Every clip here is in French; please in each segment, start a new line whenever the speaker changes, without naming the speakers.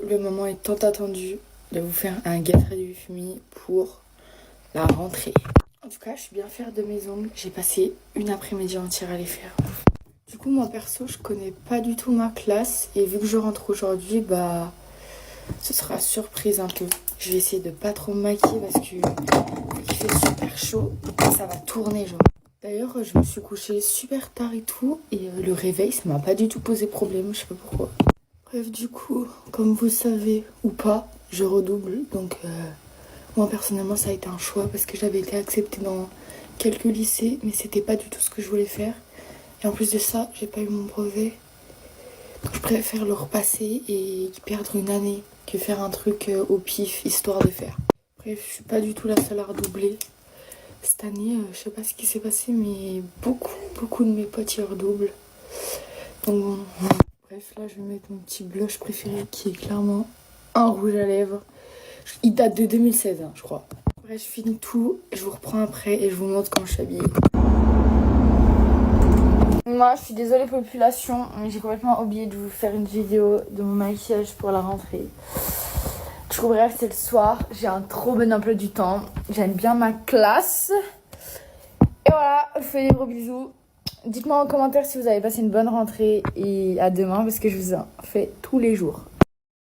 le moment est tant attendu de vous faire un get ready with me pour la rentrée. En tout cas, je suis bien fière de mes ongles. J'ai passé une après-midi entière à les faire. Du coup, moi perso, je connais pas du tout ma classe. Et vu que je rentre aujourd'hui, bah, ce sera surprise un peu. Je vais essayer de pas trop me maquiller parce que il fait super chaud et ça va tourner, genre. D'ailleurs, je me suis couchée super tard et tout. Et le réveil, ça m'a pas du tout posé problème. Je sais pas pourquoi. Bref, du coup, comme vous le savez ou pas, je redouble. Donc, moi personnellement, ça a été un choix parce que j'avais été acceptée dans quelques lycées, mais c'était pas du tout ce que je voulais faire. Et en plus de ça, j'ai pas eu mon brevet. Donc, je préfère le repasser et perdre une année que faire un truc au pif, histoire de faire. Bref, je suis pas du tout la seule à redoubler. Cette année, je sais pas ce qui s'est passé, mais beaucoup de mes potes y redoublent. Donc, bon. Bref, là, je vais mettre mon petit blush préféré qui est clairement un rouge à lèvres. Il date de 2016, hein, je crois. Bref, je finis tout, je vous reprends après et je vous montre comment je suis habillée. Moi, je suis désolée population, mais j'ai complètement oublié de vous faire une vidéo de mon maquillage pour la rentrée. Du coup, bref, c'est le soir. J'ai un trop bon emploi du temps. J'aime bien ma classe. Et voilà, je vous fais des gros bisous. Dites-moi en commentaire si vous avez passé une bonne rentrée et à demain parce que je vous en fais tous les jours.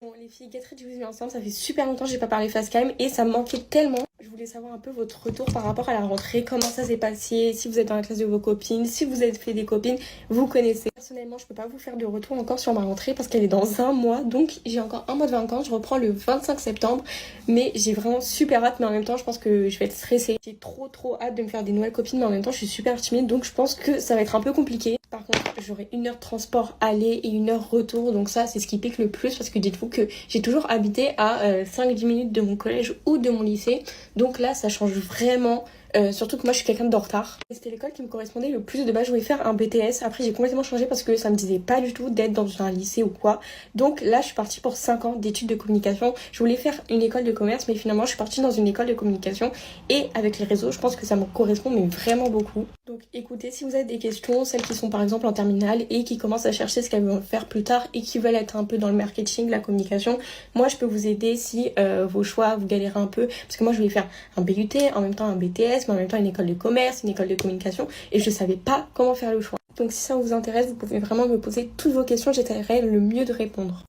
Bon, les filles, get ready with me ensemble, ça fait super longtemps que j'ai pas parlé facecam et ça me manquait tellement. Je voulais savoir un peu votre retour par rapport à la rentrée, comment ça s'est passé, si vous êtes dans la classe de vos copines, si vous êtes fait des copines, vous connaissez. Personnellement, je peux pas vous faire de retour encore sur ma rentrée parce qu'elle est dans un mois, donc j'ai encore un mois de vacances, je reprends le 25 septembre, mais j'ai vraiment super hâte, mais en même temps, je pense que je vais être stressée. J'ai trop hâte de me faire des nouvelles copines, mais en même temps, je suis super timide, donc je pense que ça va être un peu compliqué. Par contre, j'aurai 1 heure de transport aller et 1 heure retour, donc ça, c'est ce qui pique le plus parce que dites-vous que j'ai toujours habité à 5-10 minutes de mon collège ou de mon lycée. Donc là, ça change vraiment. Surtout que moi, je suis quelqu'un de retard. C'était l'école qui me correspondait le plus. De base, je voulais faire un BTS. Après, j'ai complètement changé parce que ça me disait pas du tout d'être dans un lycée ou quoi. Donc là, je suis partie pour 5 ans d'études de communication. Je voulais faire une école de commerce, mais finalement, je suis partie dans une école de communication. Et avec les réseaux, je pense que ça me correspond, mais vraiment beaucoup. Donc écoutez, si vous avez des questions, celles qui sont par exemple en terminale et qui commencent à chercher ce qu'elles vont faire plus tard et qui veulent être un peu dans le marketing, la communication, moi, je peux vous aider si vos choix, vous galérez un peu. Parce que moi, je voulais faire un BUT, en même temps un BTS, mais en même temps une école de commerce, une école de communication, et je savais pas comment faire le choix. Donc si ça vous intéresse, vous pouvez vraiment me poser toutes vos questions, j'essaierai le mieux de répondre.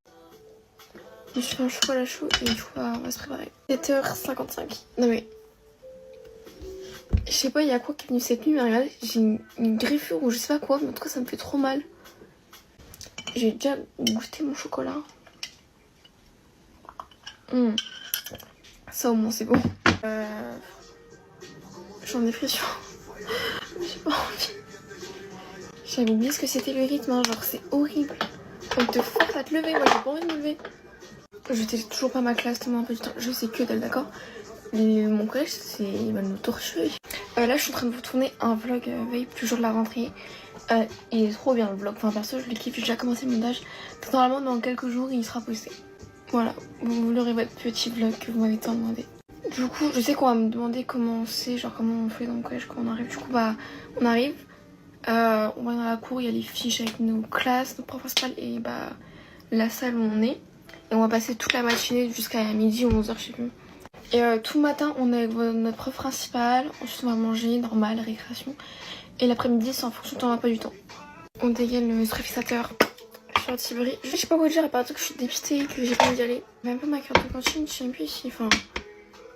Je fais un chocolat chaud et du coup on va se préparer. 7h55. Non mais... Je sais pas il y a quoi qui est venu cette nuit, mais regardez, j'ai une griffure ou je sais pas quoi, mais en tout cas ça me fait trop mal. J'ai déjà goûté mon chocolat. Ça au moins c'est bon. J'en ai pris sur... J'ai pas envie. J'avais oublié ce que c'était le rythme, hein. Genre c'est horrible. On te force à te lever, moi j'ai pas envie de me lever. Je t'ai toujours pas ma classe, tout mon peu du temps. Je sais que dalle, d'accord. Mais mon collège, il va nous torcher. Là, je suis en train de vous tourner un vlog veille plus jour de la rentrée. Il est trop bien le vlog. Enfin, perso, je le kiffe. J'ai déjà commencé le montage. Normalement, dans quelques jours, il sera posté. Voilà, vous aurez votre petit vlog que vous m'avez tant demandé. Du coup, je sais qu'on va me demander comment c'est, genre comment on fait dans le collège quand on arrive. Du coup, bah, on arrive. On va dans la cour, il y a les fiches avec nos classes, nos profs principales et bah, la salle où on est. Et on va passer toute la matinée jusqu'à midi ou 11h, je sais plus. Et tout le matin, on est avec notre prof principal. Ensuite, on va manger, normal, récréation. Et l'après-midi, c'est en fonction de ton emploi du temps. On dégaine le réfrigérateur sur le Tiberi. Je sais pas quoi dire, à part que je suis dépistée, que j'ai pas envie d'y aller. Même pas ma carte de cantine, je sais même plus ici. Enfin,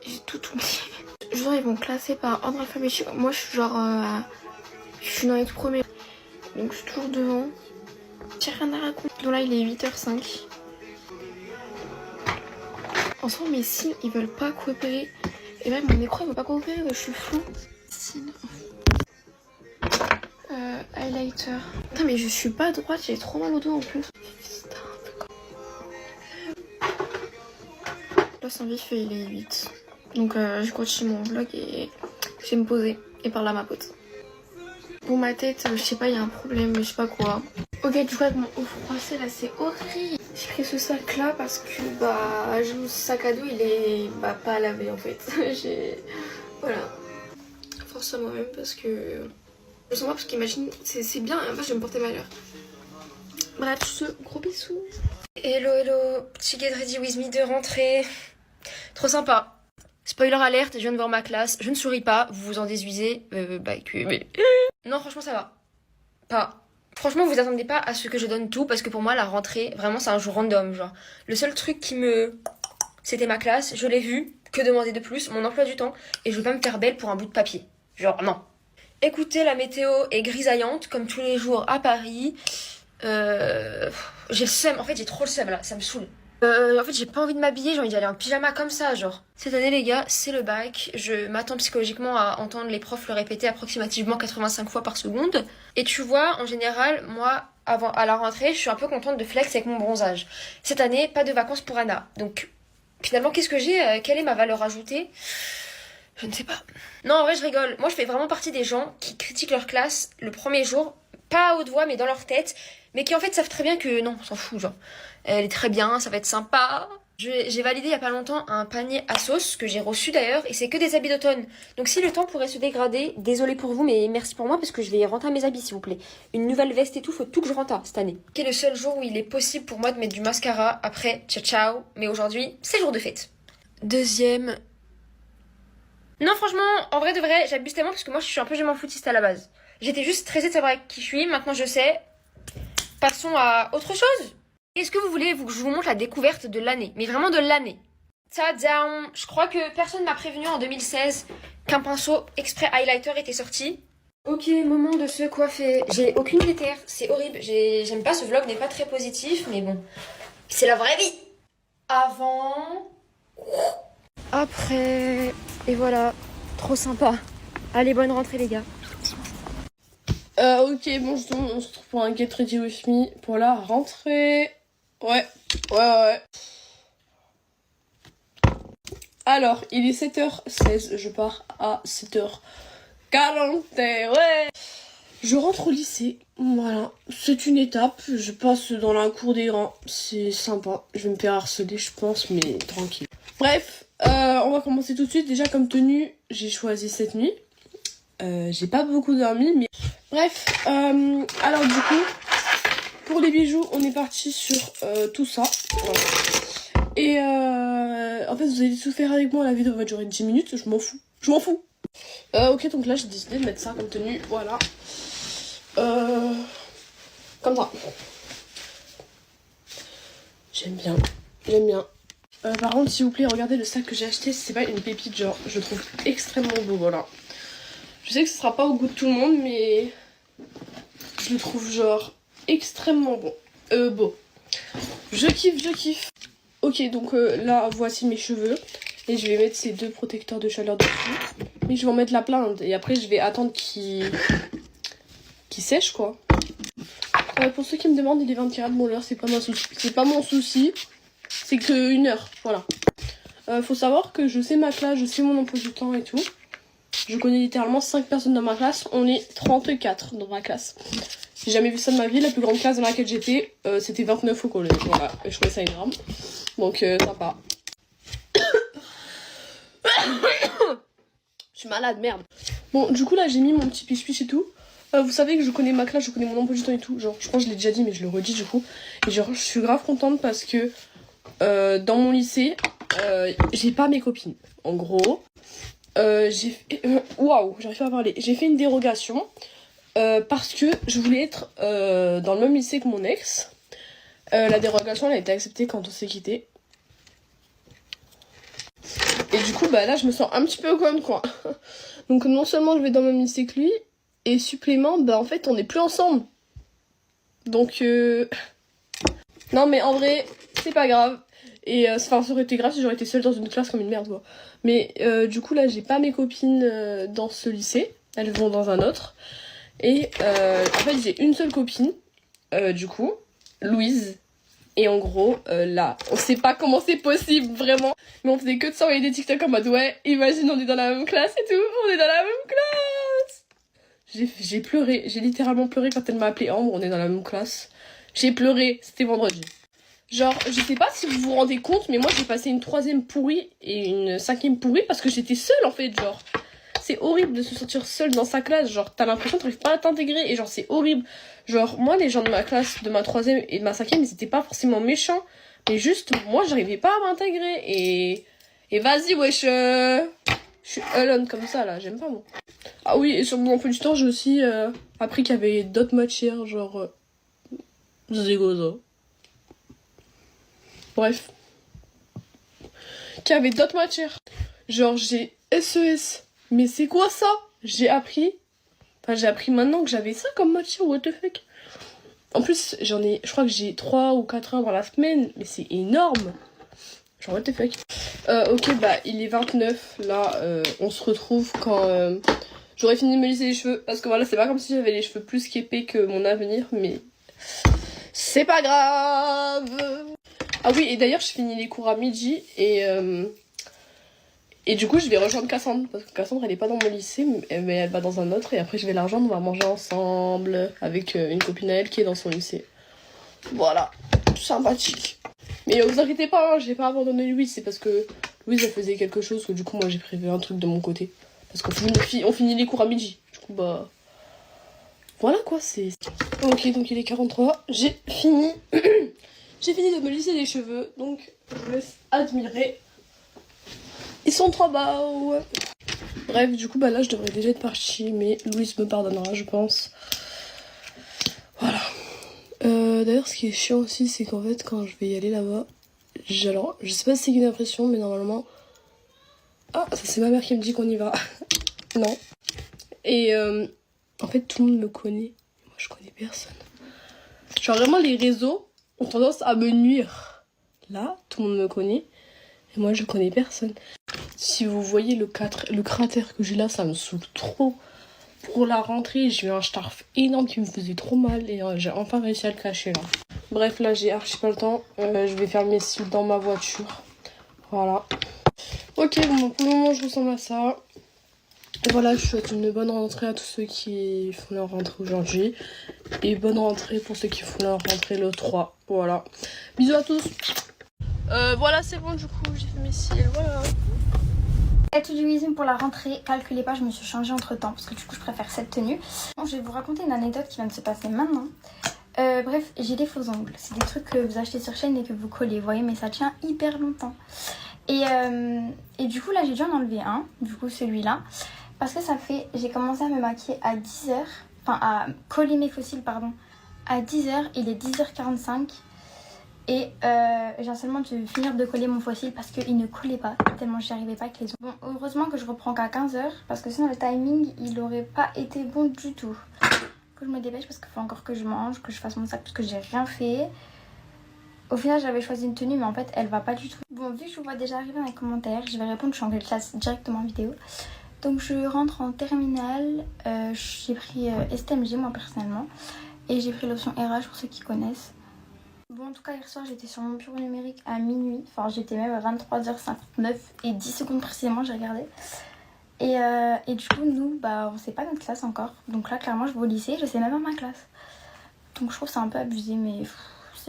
j'ai tout oublié. Genre, ils vont classer par ordre alphabétique. Moi, je suis genre... je suis dans les tout premiers. Donc, je suis toujours devant. J'ai rien à raconter. Donc là, il est 8h05. En ce moment, mes signes, ils veulent pas coopérer. Et même mon écran, il veut pas coopérer, je suis flou. Signes. Highlighter. Putain, mais je suis pas droite, j'ai trop mal au dos en plus. Là, sans vif, il est 8. Donc, je continue mon vlog et je vais me poser et parler à ma pote. Bon, ma tête, je sais pas, il y a un problème, mais je sais pas quoi. Ok, du coup, avec mon haut froissé, là, c'est horrible. J'ai pris ce sac là parce que bah mon sac à dos il est pas à laver en fait. Voilà. Force à moi-même parce que je sens pas parce qu'imagine c'est bien et en fait je vais me porter malheur. Bref, gros bisous.
Hello, hello, petit get ready with me de rentrée. Trop sympa. Spoiler alerte, je viens de voir ma classe. Je ne souris pas, vous vous en déduisez. Non, franchement, ça va. Pas. Franchement, vous attendez pas à ce que je donne tout, parce que pour moi, la rentrée, vraiment, c'est un jour random, genre. Le seul truc c'était ma classe, je l'ai vu, que demander de plus, mon emploi du temps, et je veux pas me faire belle pour un bout de papier. Genre, non. Écoutez, la météo est grisaillante, comme tous les jours à Paris. J'ai le seum, en fait, j'ai trop le seum, là, ça me saoule. En fait, j'ai pas envie de m'habiller, j'ai envie d'y aller en pyjama comme ça, genre. Cette année, les gars, c'est le bac. Je m'attends psychologiquement à entendre les profs le répéter approximativement 85 fois par seconde. Et tu vois, en général, moi, à la rentrée, je suis un peu contente de flex avec mon bronzage. Cette année, pas de vacances pour Anna. Donc, finalement, qu'est-ce que j'ai Quelle est ma valeur ajoutée? Je ne sais pas. Non, en vrai, je rigole. Moi, je fais vraiment partie des gens qui critiquent leur classe le premier jour, pas à haute voix, mais dans leur tête, mais qui en fait savent très bien que non, on s'en fout, genre. Elle est très bien, ça va être sympa. J'ai validé il y a pas longtemps un panier ASOS que j'ai reçu d'ailleurs, et c'est que des habits d'automne. Donc si le temps pourrait se dégrader, désolé pour vous, mais merci pour moi parce que je vais rentrer à mes habits s'il vous plaît. Une nouvelle veste et tout, faut tout que je rentre cette année. C'est le seul jour où il est possible pour moi de mettre du mascara. Après, ciao ciao. Mais aujourd'hui, c'est jour de fête. Deuxième. Non, franchement, en vrai de vrai, j'abuse tellement parce que moi je suis un peu je m'en foutiste à la base. J'étais juste stressée de savoir qui je suis, maintenant je sais. Passons à autre chose. Est-ce que vous voulez que je vous montre la découverte de l'année? Mais vraiment de l'année. Tadam! Je crois que personne m'a prévenu en 2016 qu'un pinceau exprès highlighter était sorti. Ok, moment de se coiffer. J'ai aucune idée terre, c'est horrible. J'aime pas, ce vlog n'est pas très positif, mais bon. C'est la vraie vie! Avant... Après... Et voilà. Trop sympa. Allez, bonne rentrée les gars.
Ok, bonjour, on se retrouve pour un Get Ready With Me pour la rentrée. Ouais. Alors, il est 7h16, je pars à 7h40, ouais. Je rentre au lycée, voilà. C'est une étape, je passe dans la cour des grands, c'est sympa. Je vais me faire harceler, je pense, mais tranquille. Bref, on va commencer tout de suite. Déjà, comme tenue, j'ai choisi cette nuit. J'ai pas beaucoup dormi, mais... Bref, alors du coup, pour les bijoux, on est parti sur tout ça. Voilà. Et en fait, vous allez tout faire avec moi, la vidéo va durer 10 minutes, je m'en fous. Ok, donc là, j'ai décidé de mettre ça comme tenue, voilà. Comme ça. J'aime bien. Par contre, s'il vous plaît, regardez le sac que j'ai acheté, c'est pas une pépite, genre, je le trouve extrêmement beau, voilà. Je sais que ce sera pas au goût de tout le monde, mais je le trouve genre extrêmement beau. Je kiffe. Ok, donc là, voici mes cheveux. Et je vais mettre ces deux protecteurs de chaleur dessus. Mais je vais en mettre la plainte. Et après, je vais attendre qu'ils sèchent, quoi. Pour ceux qui me demandent, il est 24. Bon, l'heure, c'est pas mon souci. C'est que 1 heure, voilà. Faut savoir que je sais ma classe, je sais mon emploi du temps et tout. Je connais littéralement 5 personnes dans ma classe. On est 34 dans ma classe. J'ai jamais vu ça de ma vie. La plus grande classe dans laquelle j'étais, c'était 29 au collège. Voilà, et je trouvais ça énorme. Donc, sympa. Je suis malade, merde. Bon, du coup, là, j'ai mis mon petit piche-piche et tout. Vous savez que je connais ma classe, je connais mon emploi du temps et tout. Genre, je pense que je l'ai déjà dit, mais je le redis du coup. Et genre, je suis grave contente parce que dans mon lycée, j'ai pas mes copines. En gros... Waouh, j'arrive pas à parler. J'ai fait une dérogation parce que je voulais être dans le même lycée que mon ex. La dérogation, elle a été acceptée quand on s'est quitté. Et du coup, bah là, je me sens un petit peu con, quoi. Donc non seulement je vais dans le même lycée que lui, et supplément, bah en fait, on n'est plus ensemble. Donc non, mais en vrai, c'est pas grave. Et ça aurait été grave si j'aurais été seule dans une classe comme une merde, quoi. Mais du coup, là, j'ai pas mes copines dans ce lycée. Elles vont dans un autre. Et en fait, j'ai une seule copine, du coup, Louise. Et en gros, là, on sait pas comment c'est possible, vraiment. Mais on faisait que de s'envoyer des TikTok en mode, ouais, imagine, on est dans la même classe et tout. On est dans la même classe. J'ai pleuré. J'ai littéralement pleuré quand elle m'a appelé Ambre, on est dans la même classe. J'ai pleuré, c'était vendredi. Genre, je sais pas si vous vous rendez compte, mais moi j'ai passé une 3e pourrie et une 5e pourrie parce que j'étais seule en fait, genre. c'est horrible de se sentir seule dans sa classe. Genre, t'as l'impression que t'arrives pas à t'intégrer. Et genre, c'est horrible. Genre, moi, les gens de ma classe, de ma 3e et de ma 5e, ils étaient pas forcément méchants. Mais juste, moi, j'arrivais pas à m'intégrer. Et vas-y, wesh. Je suis alone comme ça, là. J'aime pas, moi. Ah oui, et sur mon emploi du temps, j'ai aussi appris qu'il y avait d'autres matières, genre... Zégoza. Bref. Qu'il y avait d'autres matières. Genre, j'ai SES. Mais c'est quoi ça? J'ai appris maintenant que j'avais ça comme matière, what the fuck. En plus, je crois que j'ai 3 ou 4 heures dans la semaine, mais c'est énorme. Genre, what the fuck. Ok, bah, il est 29. Là, on se retrouve quand j'aurai fini de me lisser les cheveux. Parce que voilà, c'est pas comme si j'avais les cheveux plus qu'épais que mon avenir, mais c'est pas grave. Ah oui, et d'ailleurs, je finis les cours à midi et du coup, je vais rejoindre Cassandre. Parce que Cassandre, elle est pas dans mon lycée, mais elle va dans un autre. Et après, je vais la rejoindre, on va manger ensemble avec une copine à elle qui est dans son lycée. Voilà, sympathique. Mais vous inquiétez pas, hein, j'ai pas abandonné Louise. C'est parce que Louise, elle faisait quelque chose que du coup, moi, j'ai prévu un truc de mon côté. Parce qu'on finit les cours à midi. Du coup, bah... Voilà quoi, c'est... Ok, donc il est 43. J'ai fini... J'ai fini de me lisser les cheveux. Donc, je vous laisse admirer. Ils sont trop beaux. Bref, du coup, bah là, je devrais déjà être partie. Mais Louise me pardonnera, je pense. Voilà. D'ailleurs, ce qui est chiant aussi, c'est qu'en fait, quand je vais y aller là-bas... Alors, je sais pas si c'est une impression, mais normalement... Ah, ça c'est ma mère qui me dit qu'on y va. Non. Et en fait, tout le monde me connaît. Moi, je connais personne. Genre, vraiment, les réseaux ont tendance à me nuire. Là, tout le monde me connaît. Et moi, je connais personne. Si vous voyez le cratère que j'ai là, ça me saoule trop. Pour la rentrée, j'ai eu un starf énorme qui me faisait trop mal. Et j'ai enfin réussi à le cacher, là. Bref, là, j'ai archi pas le temps. Je vais faire mes cils dans ma voiture. Voilà. Ok, bon, pour le moment, je ressemble à ça. Et voilà, je souhaite une bonne rentrée à tous ceux qui font leur rentrée aujourd'hui. Et bonne rentrée pour ceux qui font leur rentrée le 3. Voilà. Bisous à tous. Voilà, c'est bon, du coup, j'ai fait mes cils. Voilà.
Et tout du Wism pour la rentrée, calculez pas, je me suis changée entre temps parce que du coup je préfère cette tenue. Bon, je vais vous raconter une anecdote qui vient de se passer maintenant. Bref, j'ai des faux ongles. C'est des trucs que vous achetez sur chaîne et que vous collez, vous voyez, mais ça tient hyper longtemps. Et du coup là j'ai dû en enlever un, du coup celui-là. Parce que j'ai commencé à me maquiller à 10h, enfin à coller mes fossiles pardon, à 10h, il est 10h45. Et j'ai seulement dû finir de coller mon fossile parce qu'il ne collait pas, tellement j'y arrivais pas avec les ongles. Bon, heureusement que je reprends qu'à 15h parce que sinon le timing il aurait pas été bon du tout. Que je me dépêche parce qu'il faut encore que je mange, que je fasse mon sac parce que j'ai rien fait. Au final j'avais choisi une tenue mais en fait elle va pas du tout. Bon, vu que je vous vois déjà arriver dans les commentaires, je vais répondre, je suis en classe directement en vidéo. Donc je rentre en terminale, j'ai pris STMG moi personnellement. Et j'ai pris l'option RH pour ceux qui connaissent. Bon, en tout cas, hier soir, j'étais sur mon bureau numérique à minuit. Enfin, j'étais même à 23h59 et 10 secondes précisément, j'ai regardé. Et du coup, nous, bah, on sait pas notre classe encore. Donc là, clairement, je vais au lycée, je sais même pas ma classe. Donc je trouve ça un peu abusé, mais...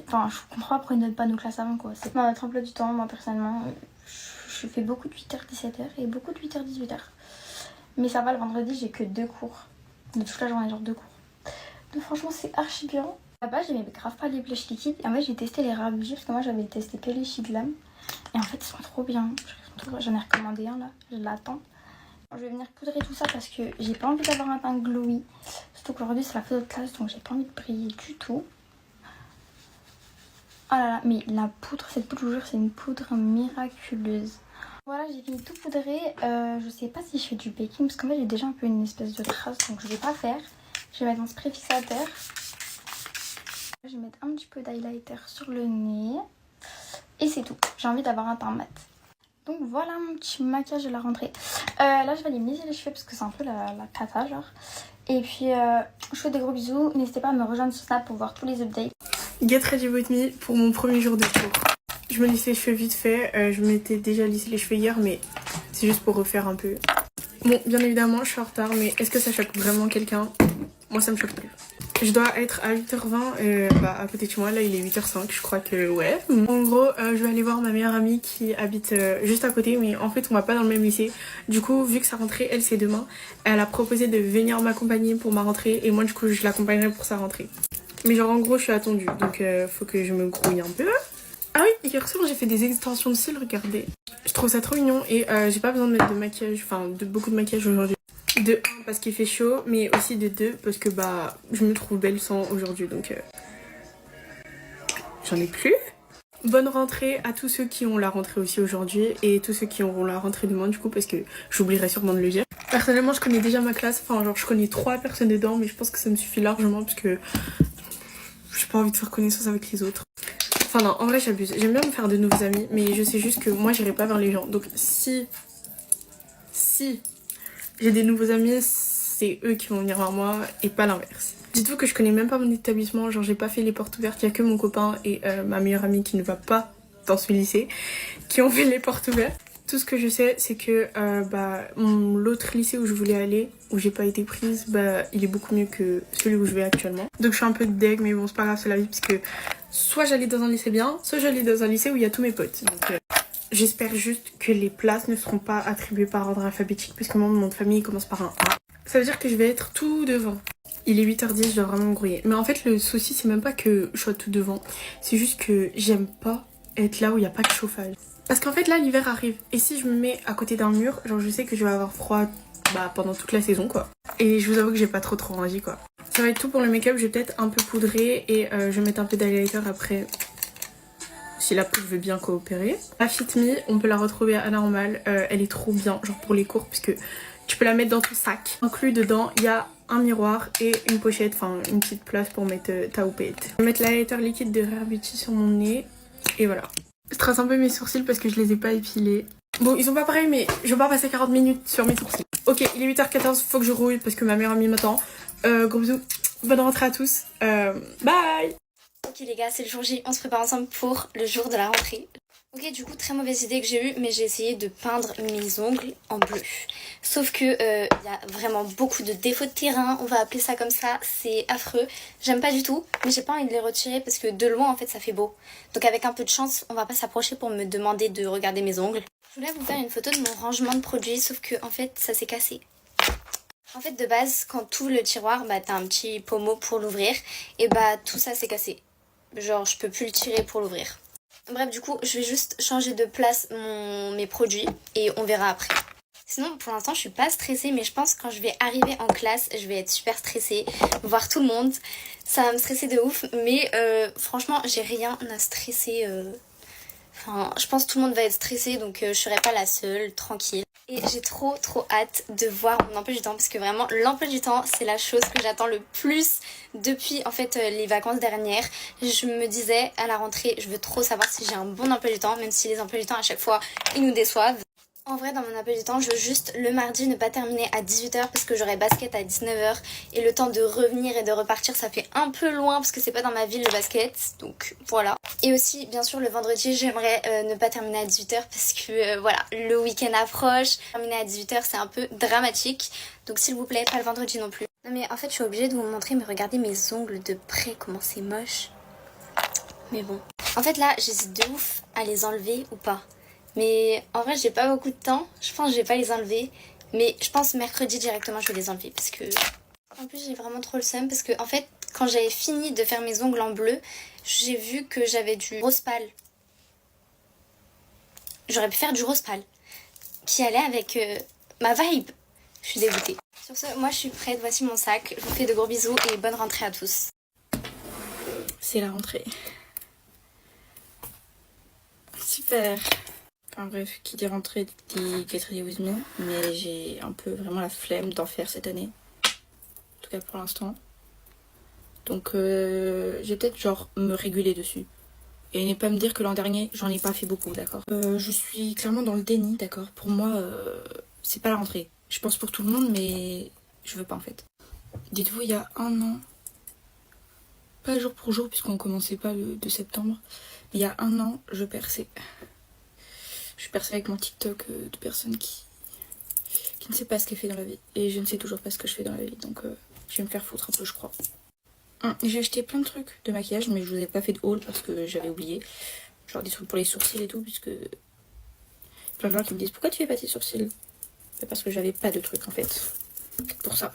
Enfin, je comprends pas pourquoi ils ne donnent pas nos classes avant, quoi. C'est pas notre emploi du temps, moi, personnellement. Je fais beaucoup de 8h-17h et beaucoup de 8h-18h. Mais ça va, le vendredi, j'ai que 2 cours. De toute la journée, genre 2 cours. Donc franchement, c'est archi bien. Là-bas, j'aimais grave pas les blushs liquides. Et en fait, j'ai testé les Rabugi parce que moi, j'avais testé que les Sheet Glam. Et en fait, ils sont trop bien. J'en ai recommandé un là, je l'attends. Je vais venir poudrer tout ça parce que j'ai pas envie d'avoir un teint glowy. Surtout qu'aujourd'hui, c'est la photo de classe, donc j'ai pas envie de briller du tout. Oh là là, mais la poudre, cette poudre, je vous jure, c'est une poudre miraculeuse. Voilà, j'ai fini tout poudrer. Je sais pas si je fais du baking parce qu'en fait, j'ai déjà un peu une espèce de trace, donc je vais pas faire. Je vais mettre mon spray fixateur. Je vais mettre un petit peu d'highlighter sur le nez. Et c'est tout. J'ai envie d'avoir un teint mat. Donc voilà mon petit maquillage de la rentrée. Là, je vais aller me lisser les cheveux parce que c'est un peu la cata, genre. Et puis, je vous fais des gros bisous. N'hésitez pas à me rejoindre sur Snap pour voir tous les updates.
Get ready with me pour mon premier jour de cours. Je me lisse les cheveux vite fait. Je m'étais déjà lissé les cheveux hier, mais c'est juste pour refaire un peu. Bon, bien évidemment, je suis en retard, mais est-ce que ça choque vraiment quelqu'un? Moi, ça me choque plus.
Je dois être à 8h20 à côté de chez moi, là il est 8h05, je crois que ouais. En gros, je vais aller voir ma meilleure amie qui habite juste à côté, mais en fait on va pas dans le même lycée. Du coup, vu que sa rentrée, elle c'est demain, elle a proposé de venir m'accompagner pour ma rentrée et moi du coup je l'accompagnerai pour sa rentrée. Mais genre en gros je suis attendue, donc faut que je me grouille un peu. Ah oui, hier soir j'ai fait des extensions de cils, regardez. Je trouve ça trop mignon et j'ai pas besoin de mettre de maquillage, enfin de beaucoup de maquillage aujourd'hui. De 1 parce qu'il fait chaud, mais aussi de 2 parce que bah je me trouve belle sans aujourd'hui, donc j'en ai plus. Bonne rentrée à tous ceux qui ont la rentrée aussi aujourd'hui et tous ceux qui auront la rentrée demain du coup, parce que j'oublierai sûrement de le dire. Personnellement je connais déjà ma classe, enfin genre je connais 3 personnes dedans, mais je pense que ça me suffit largement parce que j'ai pas envie de faire connaissance avec les autres. Enfin non, en vrai j'abuse, j'aime bien me faire de nouveaux amis, mais je sais juste que moi j'irai pas vers les gens, donc si j'ai des nouveaux amis, c'est eux qui vont venir vers moi et pas l'inverse. Dites-vous que je connais même pas mon établissement, genre j'ai pas fait les portes ouvertes, il y a que mon copain et ma meilleure amie qui ne va pas dans ce lycée qui ont fait les portes ouvertes. Tout ce que je sais c'est que l'autre lycée où je voulais aller, où j'ai pas été prise, il est beaucoup mieux que celui où je vais actuellement. Donc je suis un peu deg, mais bon c'est pas grave, c'est la vie, parce que soit j'allais dans un lycée bien, soit j'allais dans un lycée où il y a tous mes potes. Donc j'espère juste que les places ne seront pas attribuées par ordre alphabétique, parce que mon nom de famille commence par un A. Ça veut dire que je vais être tout devant. Il est 8h10, je dois vraiment me grouiller. Mais en fait le souci c'est même pas que je sois tout devant, c'est juste que j'aime pas être là où il n'y a pas de chauffage. Parce qu'en fait là l'hiver arrive, et si je me mets à côté d'un mur, genre je sais que je vais avoir froid pendant toute la saison quoi. Et je vous avoue que j'ai pas trop envie quoi. Ça va être tout pour le make-up, je vais peut-être un peu poudrer et je vais mettre un peu d'highlighter après. Si la peau veut bien coopérer. La Fit Me, on peut la retrouver à la normale. Elle est trop bien, genre pour les cours, puisque tu peux la mettre dans ton sac. Inclus dedans, il y a un miroir et une pochette, enfin une petite place pour mettre ta houppette. Je vais mettre l'highlighter liquide de Rare Beauty sur mon nez. Et voilà. Je trace un peu mes sourcils parce que je les ai pas épilés. Bon, ils sont pas pareils, mais je vais pas passer 40 minutes sur mes sourcils. Ok, il est 8h14, faut que je rouille parce que ma meilleure amie m'attend. Gros bisous, bonne rentrée à tous. Bye.
Ok les gars, c'est le jour J, on se prépare ensemble pour le jour de la rentrée. Ok, du coup, très mauvaise idée que j'ai eue, mais j'ai essayé de peindre mes ongles en bleu. Sauf que il y a vraiment beaucoup de défauts de terrain, on va appeler ça comme ça, c'est affreux. J'aime pas du tout, mais j'ai pas envie de les retirer parce que de loin en fait ça fait beau. Donc avec un peu de chance, on va pas s'approcher pour me demander de regarder mes ongles. Je voulais vous faire une photo de mon rangement de produits, sauf que en fait ça s'est cassé. En fait de base, quand tu ouvres le tiroir, t'as un petit pommeau pour l'ouvrir, et tout ça s'est cassé. Genre je peux plus le tirer pour l'ouvrir. Bref, du coup je vais juste changer de place mes produits et on verra après. Sinon pour l'instant je suis pas stressée, mais je pense que quand je vais arriver en classe je vais être super stressée, voir tout le monde, ça va me stresser de ouf, mais franchement j'ai rien à stresser. Enfin je pense que tout le monde va être stressé, donc je serai pas la seule, tranquille. Et j'ai trop hâte de voir mon emploi du temps, parce que vraiment l'emploi du temps c'est la chose que j'attends le plus depuis en fait les vacances dernières. Je me disais à la rentrée je veux trop savoir si j'ai un bon emploi du temps, même si les emplois du temps à chaque fois ils nous déçoivent. En vrai dans mon emploi du temps je veux juste le mardi ne pas terminer à 18h parce que j'aurai basket à 19h et le temps de revenir et de repartir ça fait un peu loin parce que c'est pas dans ma ville le basket, donc voilà. Et aussi bien sûr le vendredi j'aimerais ne pas terminer à 18h parce que voilà, le week-end approche, terminer à 18h c'est un peu dramatique, donc s'il vous plaît pas le vendredi non plus. Non mais en fait je suis obligée de vous montrer, mais regardez mes ongles de près comment c'est moche. Mais bon. En fait là j'hésite de ouf à les enlever ou pas. Mais en vrai j'ai pas beaucoup de temps, je pense que je vais pas les enlever. Mais je pense mercredi directement je vais les enlever parce que... En plus j'ai vraiment trop le seum parce que en fait quand j'avais fini de faire mes ongles en bleu, j'ai vu que j'avais du rose pâle. J'aurais pu faire du rose pâle qui allait avec ma vibe. Je suis dégoûtée. Sur ce, moi je suis prête, voici mon sac. Je vous fais de gros bisous et bonne rentrée à tous.
C'est la rentrée. Super. Enfin bref, qui dit rentrée dit Get Ready With Me, mais j'ai un peu vraiment la flemme d'en faire cette année. En tout cas pour l'instant. Donc je vais peut-être genre me réguler dessus. Et ne pas me dire que l'an dernier j'en ai pas fait beaucoup, d'accord. Je suis clairement dans le déni, d'accord. Pour moi c'est pas la rentrée. Je pense pour tout le monde, mais je veux pas en fait. Dites-vous, il y a un an, pas jour pour jour puisqu'on commençait pas le 2 septembre, il y a un an je perçais. Je suis percée avec mon TikTok de personnes qui ne sait pas ce qu'elle fait dans la vie. Et je ne sais toujours pas ce que je fais dans la vie, donc je vais me faire foutre un peu je crois. J'ai acheté plein de trucs de maquillage, mais je vous ai pas fait de haul parce que j'avais oublié. Genre des trucs pour les sourcils et tout, puisque plein de gens qui me disent pourquoi tu fais pas tes sourcils? Parce que j'avais pas de trucs en fait. Pour ça.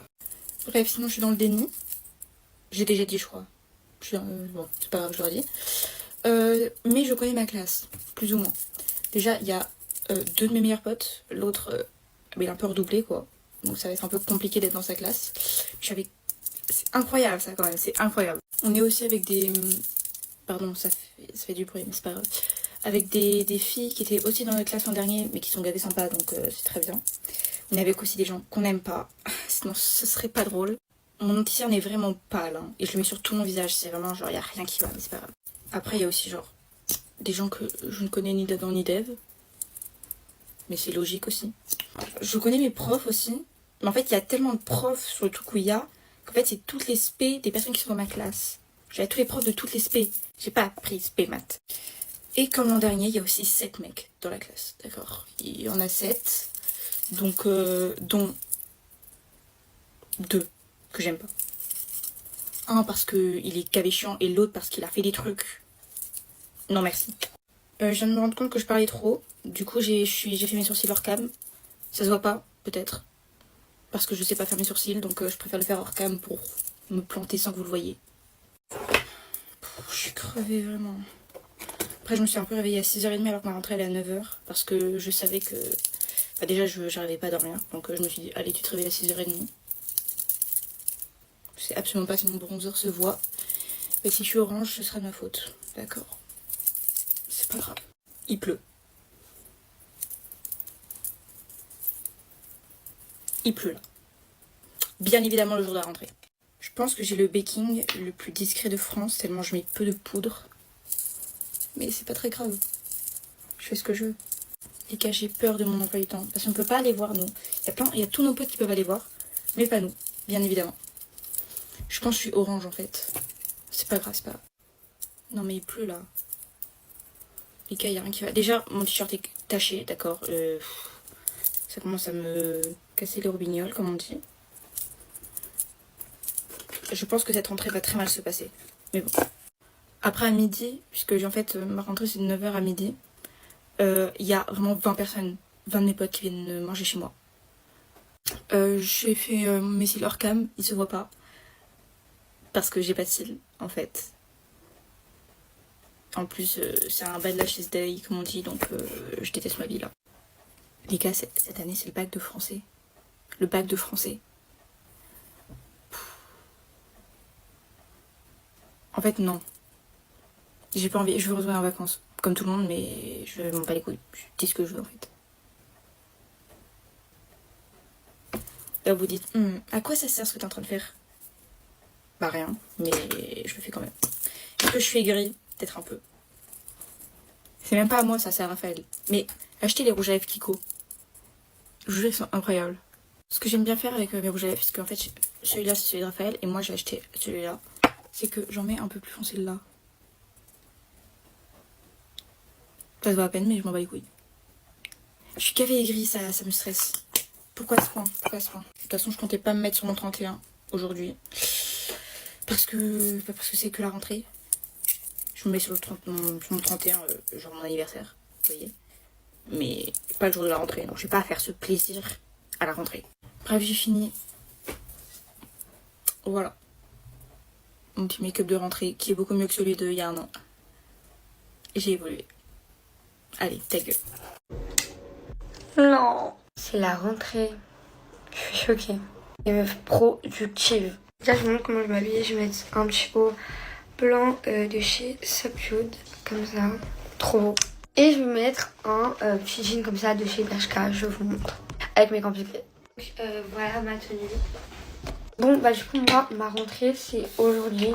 Bref, sinon je suis dans le déni. J'ai déjà dit, je crois. Bon, c'est pas grave, je l'aurais dit. Mais je connais ma classe, plus ou moins. Déjà, il y a 2 de mes meilleurs potes. L'autre, il est un peu redoublé, quoi. Donc ça va être un peu compliqué d'être dans sa classe. C'est incroyable, ça, quand même. C'est incroyable. On est aussi avec des... Pardon, ça fait du bruit, mais c'est pas grave. Avec des filles qui étaient aussi dans notre classe l'an dernier, mais qui sont gavées sympas, donc c'est très bien. On est avec aussi des gens qu'on n'aime pas. Sinon, ce serait pas drôle. Mon anti-cerne est vraiment pâle, hein, et je le mets sur tout mon visage. C'est vraiment genre, il n'y a rien qui va, mais c'est pas grave. Après, il y a aussi genre des gens que je ne connais ni d'Adam ni d'Ève. Mais c'est logique aussi. Je connais mes profs aussi. Mais en fait, il y a tellement de profs sur le truc où il y a qu'en fait, c'est toutes les spé des personnes qui sont dans ma classe. J'avais tous les profs de toutes les spé. J'ai pas appris spé maths. Et comme l'an dernier, il y a aussi 7 mecs dans la classe. D'accord. Il y en a 7. Donc, dont 2 que j'aime pas. Un parce qu'il est gavé chiant et l'autre parce qu'il a fait des trucs. Non merci. Je viens de me rendre compte que je parlais trop. Du coup j'ai fait mes sourcils hors cam. Ça se voit pas, peut-être. Parce que je sais pas faire mes sourcils, donc je préfère le faire hors cam pour me planter sans que vous le voyez. Je suis crevée vraiment. Après je me suis un peu réveillée à 6h30 alors que ma rentrée elle est à 9h. Parce que je savais que... Bah, déjà j'arrivais pas à dormir. Donc je me suis dit allez tu te réveilles à 6h30. Je sais absolument pas si mon bronzer se voit. Mais si je suis orange, ce sera de ma faute. D'accord. C'est pas grave. Il pleut. Il pleut là. Bien évidemment le jour de la rentrée. Je pense que j'ai le baking le plus discret de France tellement je mets peu de poudre. Mais c'est pas très grave. Je fais ce que je veux. Les gars, j'ai peur de mon emploi du temps. Parce qu'on peut pas aller voir nous. Il y a tous nos potes qui peuvent aller voir. Mais pas nous, bien évidemment. Je pense que je suis orange en fait. C'est pas grave, c'est pas grave. Non mais il pleut là. Les gars, il n'y a rien qui va. Déjà, mon t-shirt est taché, d'accord. Ça commence à me casser les roubignoles, comme on dit. Je pense que cette rentrée va très mal se passer. Mais bon. Après, à midi, puisque en fait, ma rentrée c'est de 9h à midi, il y a vraiment 20 personnes, 20 de mes potes qui viennent manger chez moi. J'ai fait mes cils hors cam, ils se voient pas. Parce que j'ai pas de cils, en fait. En plus, c'est un bad lashes day, comme on dit, donc je déteste ma vie là. Les gars, cette année, c'est le bac de français. Le bac de français. En fait, non. J'ai pas envie, je veux retourner en vacances. Comme tout le monde, mais je m'en bats les couilles. Je dis ce que je veux, en fait. Là, vous dites, à quoi ça sert ce que t'es en train de faire? Bah rien, mais je le fais quand même. Est-ce que je suis aigrie? Peut-être un peu. C'est même pas à moi, ça, c'est à Raphaël. Mais achetez les rouges à lèvres Kiko. Je vous jure, ils sont incroyables. Ce que j'aime bien faire avec mes rouges à lèvres, parce qu'en fait, celui-là, c'est celui de Raphaël, et moi, j'ai acheté celui-là. C'est que j'en mets un peu plus foncé là. Ça se voit à peine, mais je m'en bats les couilles. Je suis cavée aigrie, ça me stresse. Pourquoi ce point? De toute façon, je comptais pas me mettre sur mon 31 aujourd'hui. Parce que c'est que la rentrée. Je me mets sur mon 31, genre mon anniversaire, vous voyez. Mais pas le jour de la rentrée, donc je vais pas faire ce plaisir à la rentrée. Bref, j'ai fini. Voilà. Mon petit make-up de rentrée, qui est beaucoup mieux que celui d'il y a un an. J'ai évolué. Allez, ta gueule.
Non. C'est la rentrée. Je suis choquée. Les meufs productives. Là, je vous montre comment je m'habille. Je vais mettre un petit haut blanc de chez Subdued, comme ça. Trop beau. Et je vais mettre un petit jean comme ça de chez Bershka, je vous montre. Avec mes gants piqués. Donc voilà ma tenue. Bon, bah du coup, moi, ma rentrée, c'est aujourd'hui.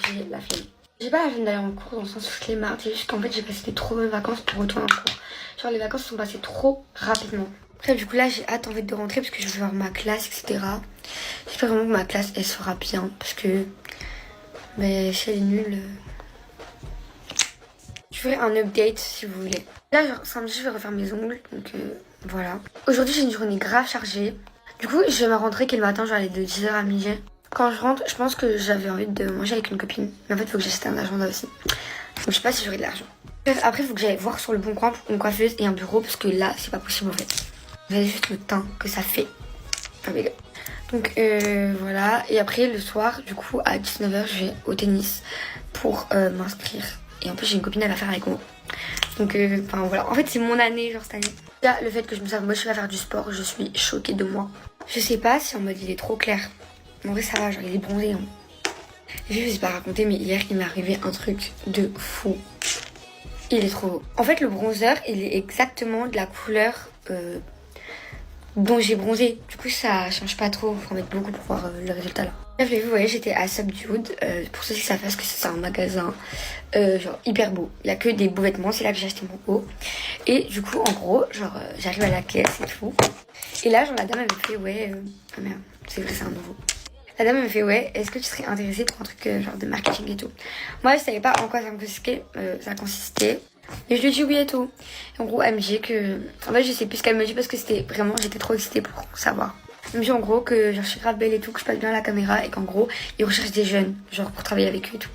J'ai la flemme. J'ai pas la flemme d'aller en cours dans le sens où je l'ai marre. C'est juste qu'en fait, j'ai passé des trop bonnes vacances pour retourner en cours. Genre, les vacances sont passées trop rapidement. Après, du coup, là, j'ai hâte en fait de rentrer parce que je vais voir ma classe, etc. J'espère vraiment que ma classe, elle sera bien parce que mais si elle est nulle. Je ferai un update si vous voulez. Là, genre, samedi, je vais refaire mes ongles. Donc voilà. Aujourd'hui, j'ai une journée grave chargée. Du coup, je vais me rentrer que le matin, genre, aller de 10h à midi.
Quand je rentre, je pense que j'avais envie de manger avec une copine. Mais en fait, il faut que j'achète un agenda aussi. Donc je sais pas si j'aurai de l'argent. Bref, après, il faut que j'aille voir sur le bon coin pour une coiffeuse et un bureau. Parce que là, c'est pas possible en fait. Vous avez juste le teint que ça fait. Oh my god. Donc voilà. Et après, le soir, du coup, à 19h, je vais au tennis pour m'inscrire. Et en plus, j'ai une copine à la faire avec moi. Donc enfin voilà. En fait, c'est mon année, genre cette année. Là, le fait que je me save moche à faire du sport, je suis choquée de moi. Je sais pas si en mode il est trop clair. En vrai, ça va, genre il est bronzé. Hein. Je vous ai pas raconté, mais hier, il m'est arrivé un truc de fou. Il est trop beau. En fait, le bronzer, il est exactement de la couleur dont j'ai bronzé. Du coup, ça change pas trop. Faut en mettre beaucoup pour voir le résultat là. Bref, vous voyez, j'étais à Subdued. Pour ceux qui savent pas ce que c'est un magasin genre hyper beau. Il y a que des beaux vêtements. C'est là que j'ai acheté mon haut. Et du coup, en gros, genre j'arrive à la caisse et tout. Et là, genre la dame elle me fait ouais. Ah merde, c'est vrai, c'est un nouveau. La dame elle me fait ouais, est-ce que tu serais intéressée pour un truc genre de marketing et tout. Moi, je savais pas en quoi ça consistait. Et je lui ai dit oui et tout. Et en gros, elle me dit que... En fait, je sais plus ce qu'elle me dit parce que c'était vraiment... J'étais trop excitée pour savoir. Elle me dit en gros que genre, je suis grave belle et tout, que je passe bien à la caméra et qu'en gros, ils recherchent des jeunes, genre pour travailler avec eux et tout.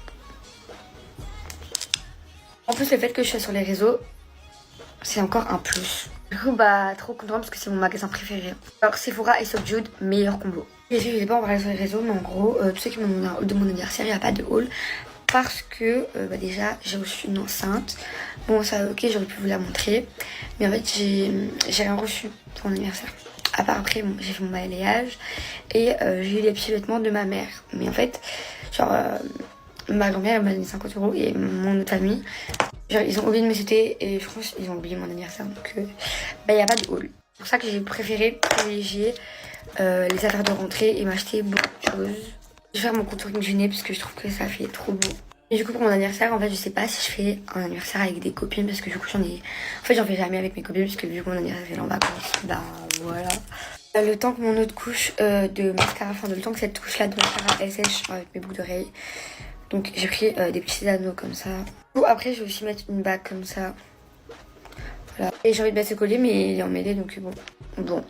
En plus, le fait que je sois sur les réseaux, c'est encore un plus. Du coup, bah, trop contente parce que c'est mon magasin préféré. Alors, Sephora et Subdued, meilleur combo. Je sais pas en parler sur les réseaux, mais en gros, tous ceux qui m'ont demandé un haul de mon anniversaire, il n'y a pas de haul. Parce que bah déjà j'ai reçu une enceinte. Bon ça ok, j'aurais pu vous la montrer. Mais en fait j'ai rien reçu pour mon anniversaire. À part après bon, j'ai fait mon balayage. Et j'ai eu les petits vêtements de ma mère. Mais en fait genre ma grand-mère elle m'a donné 50 € et mon autre famille genre ils ont oublié de me citer. Et je pense qu'ils ont oublié mon anniversaire. Donc bah y a pas de haul. C'est pour ça que j'ai préféré privilégier les affaires de rentrée et m'acheter beaucoup de choses. Je vais faire mon contouring du nez parce que je trouve que ça fait trop beau. Et du coup pour mon anniversaire en fait je sais pas si je fais un anniversaire avec des copines parce que du coup j'en fais jamais avec mes copines parce que vu que mon anniversaire est en vacances, bah voilà. Le temps que mon autre couche de mascara, enfin le temps que cette couche là de mascara elle sèche avec mes boucles d'oreilles. Donc j'ai pris des petits anneaux comme ça. Ou après je vais aussi mettre une bague comme ça. Voilà. Et j'ai envie de mettre ce collier mais il est emmêlé donc bon.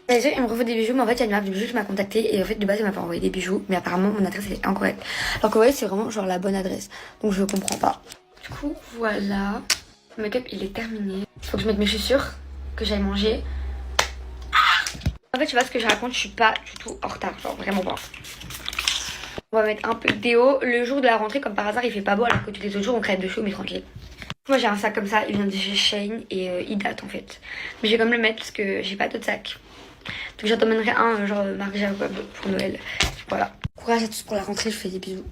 Déjà, il me refaut des bijoux, mais en fait, il y a une marque de bijoux qui m'a contacté et en fait, de base, elle m'a pas envoyé des bijoux, mais apparemment, mon adresse elle est incorrecte. Alors que vous voyez, c'est vraiment genre la bonne adresse, donc je comprends pas. Du coup, voilà. Le make-up il est terminé. Faut que je mette mes chaussures, que j'aille manger. En fait, je sais pas ce que je raconte, je suis pas du tout en retard, genre vraiment pas. On va mettre un peu de déo. Le jour de la rentrée, comme par hasard, il fait pas beau, alors que tous les autres jours, on crève de chaud, mais tranquille. Moi, j'ai un sac comme ça, il vient de chez Shein et il date en fait. Mais je vais quand même le mettre parce que j'ai pas d'autre sac. Donc j'en emmènerai un genre marque Jacob pour Noël. Voilà. Courage à tous pour la rentrée, je vous fais des bisous.